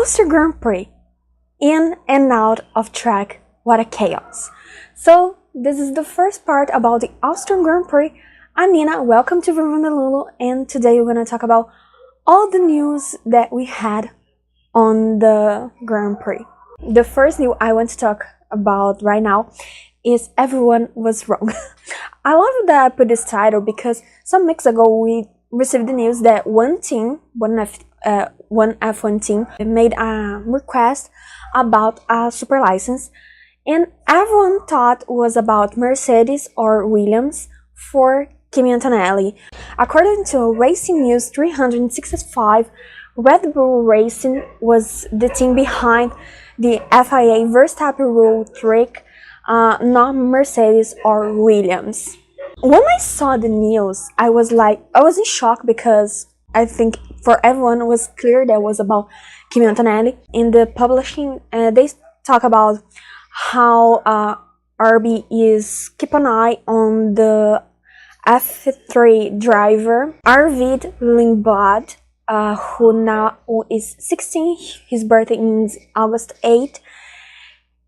Austrian Grand Prix, in and out of track, what a chaos. So this is the first part about the Austrian Grand Prix. I'm Nina, welcome to Vroom and Delulu, and today we're going to talk about all the news that we had on the Grand Prix. The first news I want to talk about right now is everyone was wrong. I love that I put this title because some weeks ago we received the news that one F1 team made a request about a super license, and everyone thought it was about Mercedes or Williams for Kimi Antonelli. According to Racing News 365, Red Bull Racing was the team behind the FIA Verstappen rule trick, not Mercedes or Williams. When I saw the news, I was in shock because I think for everyone it was clear that it was about Kimi Antonelli. In the publishing, they talk about how Arvid is keep an eye on the F3 driver Arvid Lindblad, who is 16. His birthday is August 8,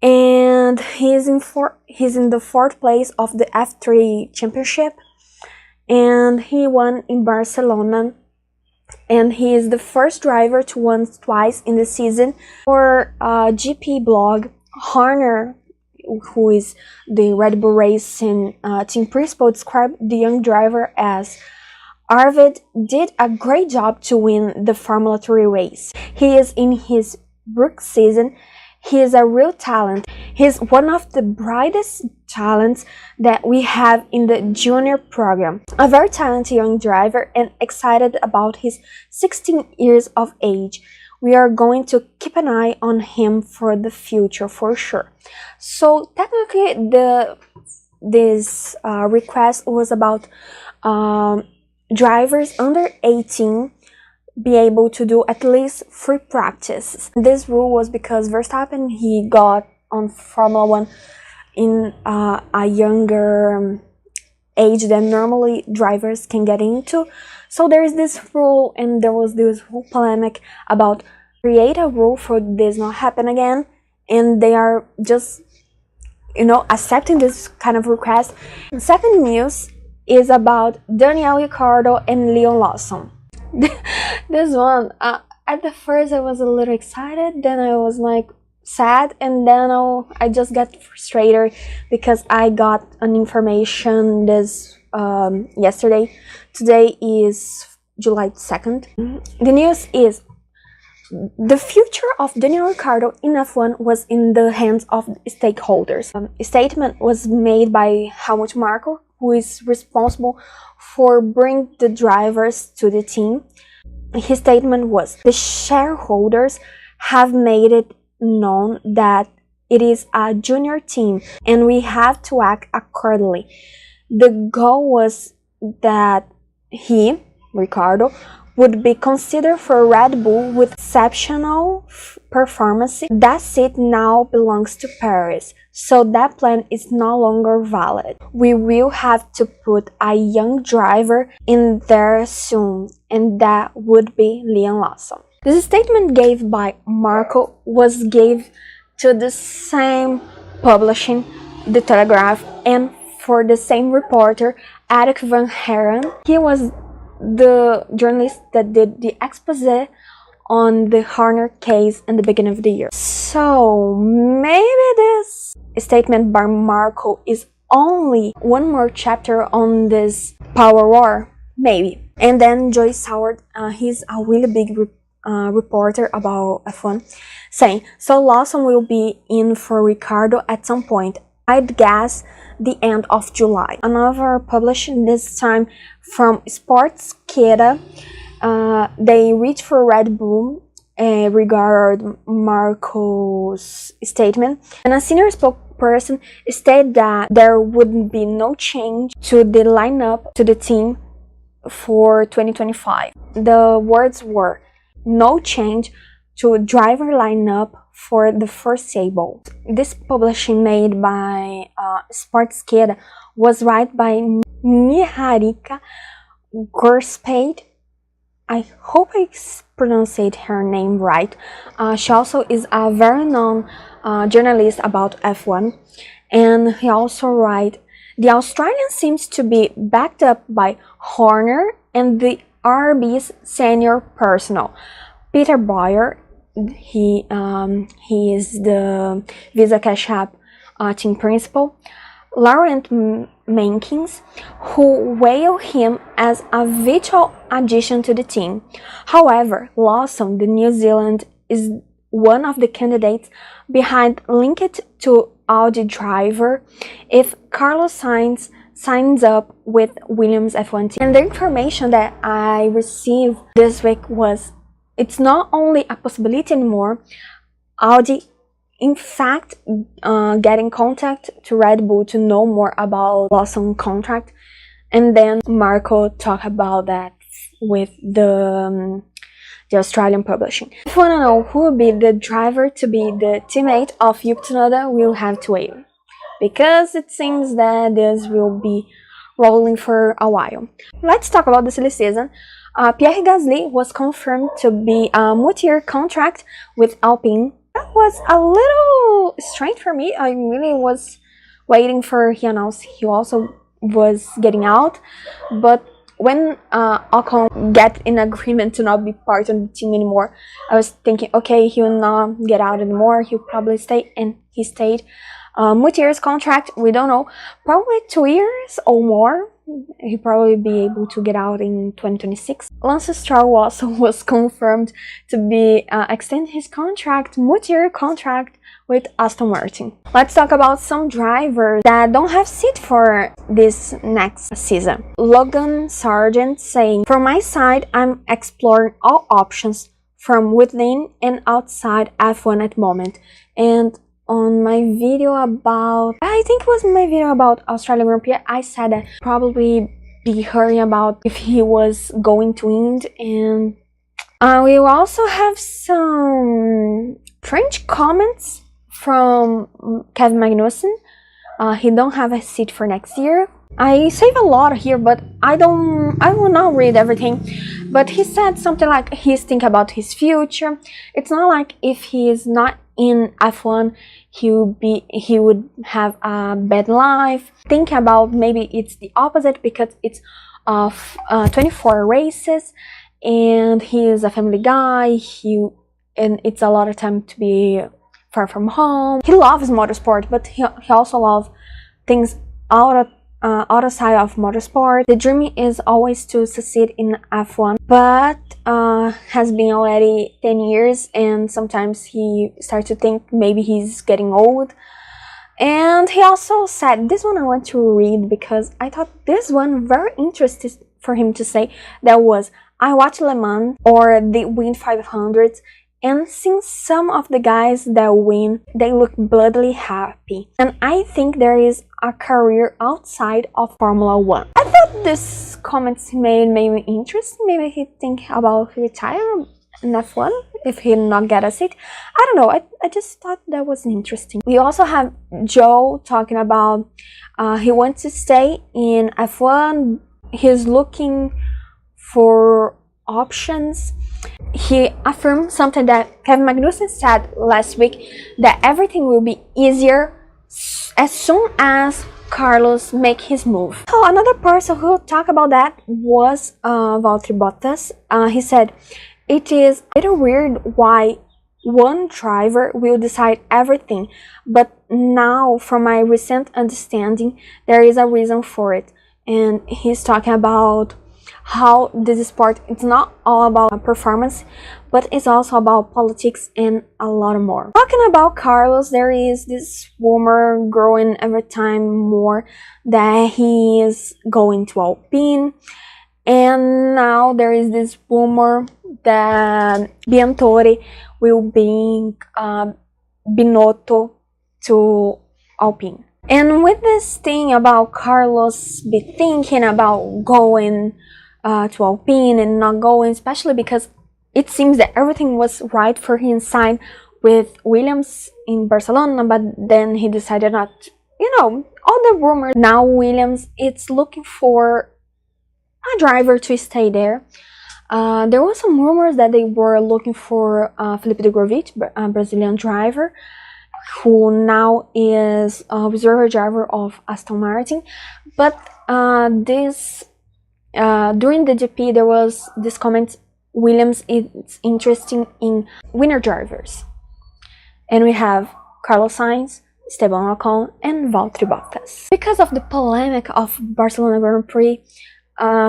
and he's in the 4th place of the F3 championship, and he won in Barcelona. And he is the first driver to win twice in the season. For GP blog, Horner, who is the Red Bull Racing team principal, described the young driver as Arvid did a great job to win the Formula 3 race. He is in his rookie season. He is a real talent. He's one of the brightest talents that we have in the junior program. A very talented young driver and excited about his 16 years of age. We are going to keep an eye on him for the future for sure. So technically this request was about drivers under 18 be able to do at least 3 practices. This rule was because Verstappen, he got on Formula 1 in a younger age than normally drivers can get into. So there is this rule, and there was this whole polemic about create a rule for this not happen again, and they are just, accepting this kind of request. The second news is about Daniel Ricciardo and Lawson. This one, at the first I was a little excited, then I was sad, and then I just got frustrated because I got an information this yesterday. Today is July 2nd. The news is the future of Daniel Ricciardo in F1 was in the hands of stakeholders. A statement was made by Helmut Marko, who is responsible for bringing the drivers to the team. His statement was, the shareholders have made it known that it is a junior team and we have to act accordingly. The goal was that he, Ricciardo, would be considered for Red Bull with exceptional performance. That seat now belongs to Paris, so that plan is no longer valid. We will have to put a young driver in there soon, and that would be Lawson. This statement gave by Marko was gave to the same publishing, The Telegraph, and for the same reporter, Cedric van Haren. He was the journalist that did the expose on the Horner case in the beginning of the year. So maybe this statement by Marko is only one more chapter on this power war, maybe. And then Joyce Howard, he's a really big reporter about F1, saying, so Lawson will be in for Ricciardo at some point. I'd guess the end of July. Another publishing, this time from Sportskeda, they reached for Red Bull regarding Marko's statement, and a senior spokesperson stated that there would be no change to the lineup to the team for 2025. The words were, no change to driver lineup for the foreseeable. This publishing made by Sportskeda was written by Miharika Gorspade. I hope I pronounced her name right. She also is a very known journalist about F1, and he also writes, the Australian seems to be backed up by Horner and the RB's senior personnel. Peter Boyer, he is the Visa Cash App team principal. Laurent Menkins, who hailed him as a vital addition to the team. However, Lawson, the New Zealand, is one of the candidates behind linked to Audi driver if Carlos Sainz signs up with Williams F1 team. And the information that I received this week was it's not only a possibility anymore. Audi in fact get in contact to Red Bull to know more about Lawson contract, and then Marco talked about that with the Australian publishing. If you want to know who will be the driver to be the teammate of Yuki Tsunoda, we'll have to wait, because it seems that this will be rolling for a while. Let's talk about the silly season. Pierre Gasly was confirmed to be a multi-year contract with Alpine. That was a little strange for me. I really was waiting for he announced he also was getting out, but when Ocon get in agreement to not be part of the team anymore, I was thinking, okay, he will not get out anymore, he'll probably stay, and he stayed. Multi-years contract, we don't know, probably 2 years or more. He'll probably be able to get out in 2026. Lance Stroll also was confirmed to be extend his contract, multi-year contract with Aston Martin. Let's talk about some drivers that don't have seat for this next season. Logan Sargent saying, from my side, I'm exploring all options from within and outside F1 at the moment. And on my video about, I think it was my video about Australian Grand Prix, I said that probably be hearing about if he was going to Indy, and we will also have some strange comments from Kevin Magnussen. He don't have a seat for next year. I save a lot here, but I will not read everything. But he said something like he's thinking about his future. It's not like if he is not in F1, he would have a bad life. Think about maybe it's the opposite, because it's 24 races, and he is a family guy. And it's a lot of time to be far from home. He loves motorsport, but he also loves things outside of motorsport. The dream is always to succeed in F1, but has been already 10 years, and sometimes he starts to think maybe he's getting old. And he also said, this one I want to read because I thought this one very interesting for him to say, that was, I watch Le Mans or the Win 500s, and since some of the guys that win, they look bloodily happy. And I think there is a career outside of Formula 1. I thought this comments he made me interesting. Maybe he think about retire in F1 if he not get a seat. I don't know. I just thought that was interesting. We also have Joe talking about he wants to stay in F1. He's looking for options. He affirmed something that Kevin Magnussen said last week, that everything will be easier as soon as Carlos make his move. So another person who talked about that was Valtteri Bottas. He said, it is a little weird why one driver will decide everything, but now from my recent understanding, there is a reason for it. And he's talking about how this sport, it's not all about performance, but it's also about politics and a lot more. Talking about Carlos, there is this rumor growing every time more that he is going to Alpine, and now there is this rumor that Biantori will bring Binotto to Alpine. And with this thing about Carlos be thinking about going to Alpine and not going, especially because it seems that everything was right for him to sign with Williams in Barcelona, but then he decided not to, all the rumors. Now Williams it's looking for a driver to stay there. There was some rumors that they were looking for Felipe Drugovich, a Brazilian driver, who now is a reserve driver of Aston Martin. But during the GP, there was this comment: Williams is interested in winner drivers, and we have Carlos Sainz, Esteban Ocon, and Valtteri Bottas. Because of the polemic of Barcelona Grand Prix,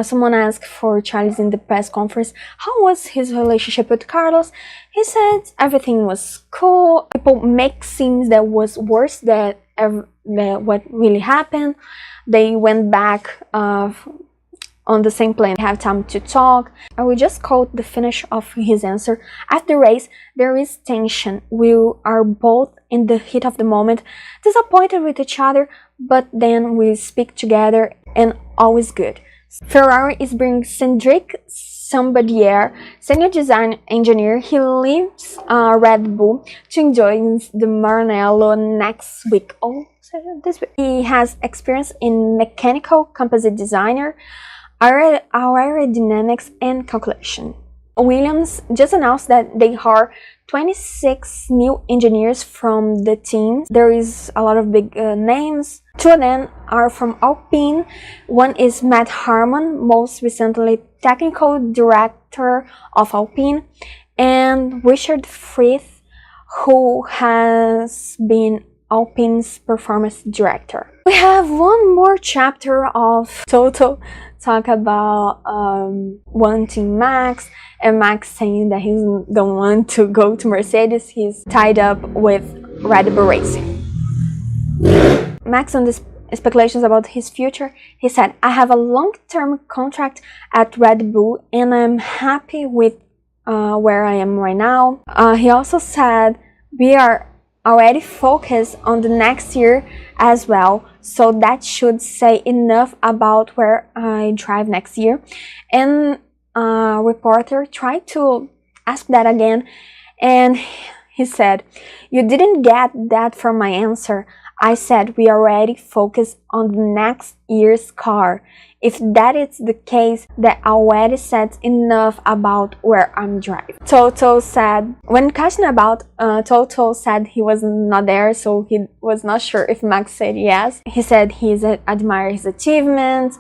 someone asked for Charles in the press conference how was his relationship with Carlos. He said everything was cool. People make scenes that was worse than what really happened. They went back on the same plane, have time to talk. I will just quote the finish of his answer. After the race, there is tension. We are both in the heat of the moment, disappointed with each other, but then we speak together and all is good. Ferrari is bringing Cedric, Sambardier, senior design engineer. He leaves Red Bull to join the Maranello next week. This week. He has experience in mechanical composite designer, aerodynamics, and calculation. Williams just announced that they hire 26 new engineers from the team. There is a lot of big names. 2 of them are from Alpine. One is Matt Harmon, most recently technical director of Alpine, and Richard Frith, who has been Alpine's performance director. We have one more chapter of Toto talk about wanting Max, and Max saying that he don't want to go to Mercedes. He's tied up with Red Bull Racing. Max, on the speculations about his future, he said, I have a long-term contract at Red Bull and I'm happy with where I am right now. He also said, we are already focused on the next year as well, so that should say enough about where I drive next year. And a reporter tried to ask that again, and he said, you didn't get that from my answer. I said we already focused on the next year's car. If that is the case, that already said enough about where I'm driving. Toto said, when questioned about, Toto said he was not there, so he was not sure if Max said yes. He said he admires his achievements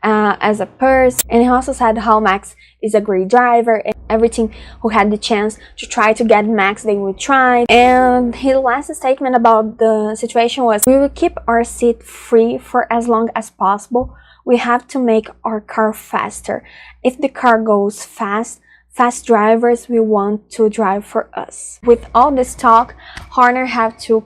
as a person, and he also said how Max is a great driver, and everything who had the chance to try to get Max, they would try. And his last statement about the situation was, we will keep our seat free for as long as possible. We have to make our car faster. If the car goes fast drivers will want to drive for us. With all this talk, Horner had to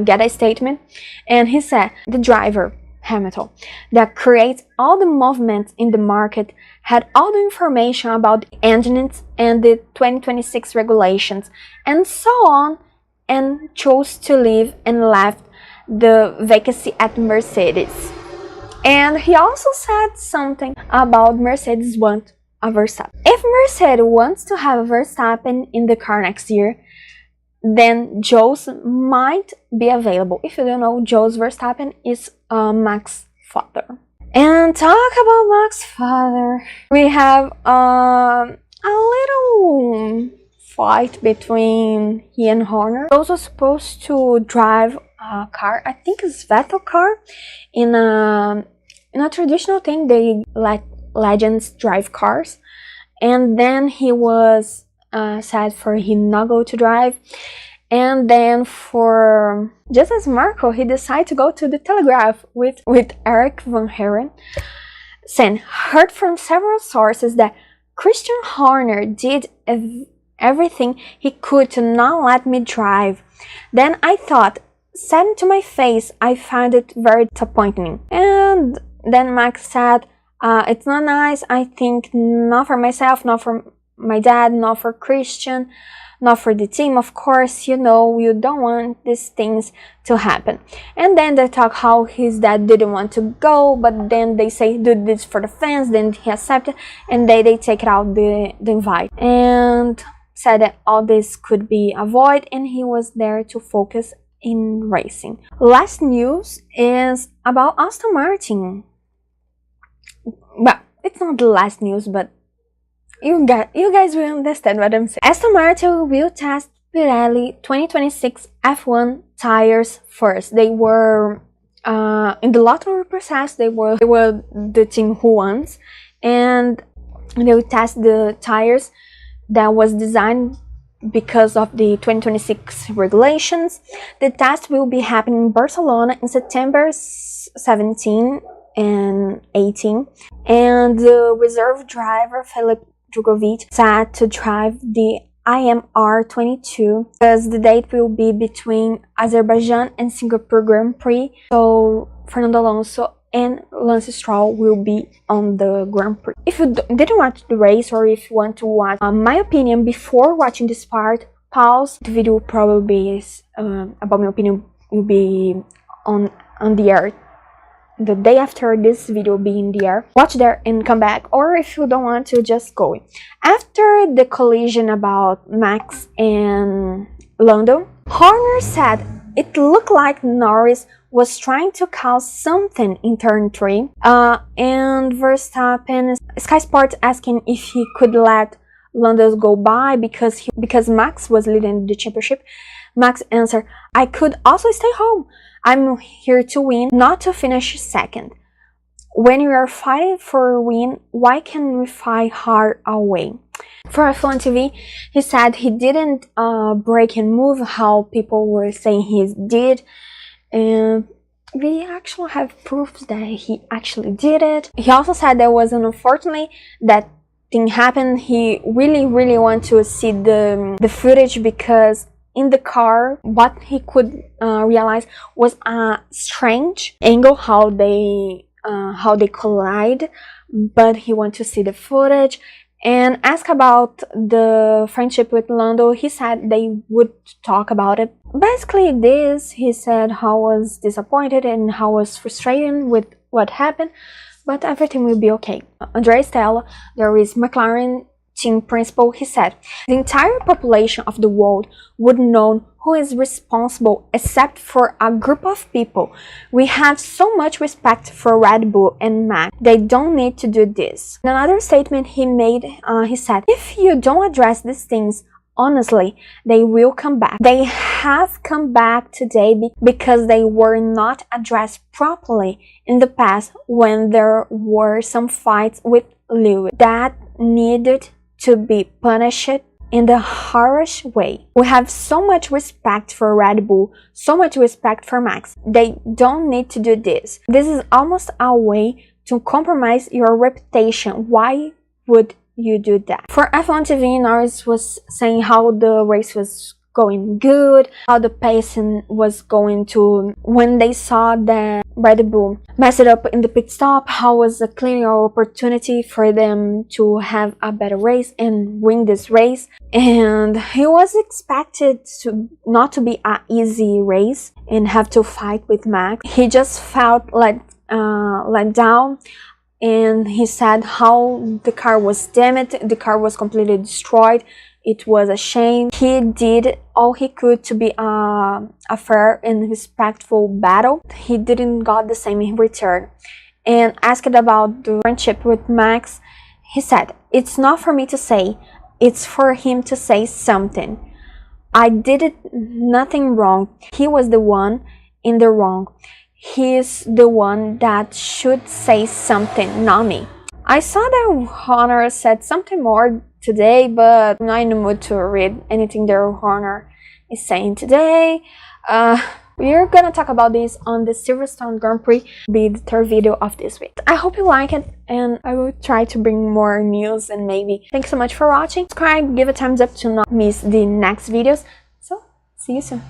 get a statement, and he said, the driver, Hamilton, that creates all the movement in the market, had all the information about the engines and the 2026 regulations and so on, and chose to leave and left the vacancy at Mercedes. And he also said something about Mercedes want a Verstappen. If Mercedes wants to have a Verstappen in the car next year, then Jos might be available. If you don't know, Jos Verstappen is Max's father. And talk about Max's father, we have a little fight between he and Horner. Jos was supposed to drive a car, I think it's Vettel car, in a traditional thing they let legends drive cars, and then he was sad for him not go to drive, and then for just as Marco, he decided to go to the Telegraph with Eric Van Haren, saying, heard from several sources that Cristian Horner did everything he could to not let me drive. Then I thought, said to my face, I found it very disappointing. And then Max said, it's not nice, I think, not for myself, not for my dad, not for Cristian, not for the team, of course, you know, you don't want these things to happen. And then they talk how his dad didn't want to go, but then they say, do this for the fans, then he accepted, and they take out the invite. And said that all this could be avoided, and he was there to focus in racing. Last news is about Aston Martin. Well, it's not the last news, but You guys will understand what I'm saying. Aston Martin will test Pirelli 2026 F1 tires first. They were in the lottery process. They were the team who won, and they will test the tires that was designed because of the 2026 regulations. The test will be happening in Barcelona in September 17 and 18, and the reserve driver Filip Drugovich set to drive the IMR 22 because the date will be between Azerbaijan and Singapore Grand Prix. So Fernando Alonso and Lance Stroll will be on the Grand Prix. If you didn't watch the race, or if you want to watch my opinion before watching this part, pause. The video probably is about my opinion will be on the air the day after this video will be in the air. Watch there and come back, or if you don't want to, just go. After the collision about Max and Lando, Horner said it looked like Norris was trying to cause something in turn 3, and Verstappen, Sky Sports asking if he could let Lando go by because Max was leading the championship. Max answered, "I could also stay home. I'm here to win, not to finish second. When we are fighting for a win, why can't we fight hard away?" For F1 TV, he said he didn't break and move how people were saying he did, and we actually have proof that he actually did it. He also said there was unfortunately that thing happened. He really wanted to see the footage because in the car, what he could realize was a strange angle how they collide, but he wanted to see the footage. And asked about the friendship with Lando, he said they would talk about it. Basically this, he said how was disappointed and how was frustrated with what happened, but everything will be okay. Andrea Stella, there is McLaren team principal, he said, the entire population of the world would know who is responsible except for a group of people. We have so much respect for Red Bull and Max. They don't need to do this. In another statement he made, he said, if you don't address these things honestly, they will come back. They have come back today because they were not addressed properly in the past when there were some fights with Lewis that needed to be punished in the harsh way. We have so much respect for Red Bull, so much respect for Max. They don't need to do this. This is almost a way to compromise your reputation. Why would you do that? For F1 TV, Norris was saying how the race was going good, how the pacing was going to when they saw that Red Bull messed it up in the pit stop, how was a clear opportunity for them to have a better race and win this race. And he was expected to not to be an easy race and have to fight with Max. He just felt let down. And he said how the car was damaged, the car was completely destroyed. It was a shame. He did all he could to be a fair and respectful battle. He didn't got the same in return. And asked about the friendship with Max, he said, it's not for me to say, it's for him to say something. I did nothing wrong. He was the one in the wrong. He's the one that should say something, not me. I saw that Horner said something more today, but I'm not in the mood to read anything that Horner is saying today. We're gonna talk about this on the Silverstone Grand Prix, be the third video of this week. I hope you like it, and I will try to bring more news and maybe. Thanks so much for watching. Subscribe, give a thumbs up to not miss the next videos. So, see you soon.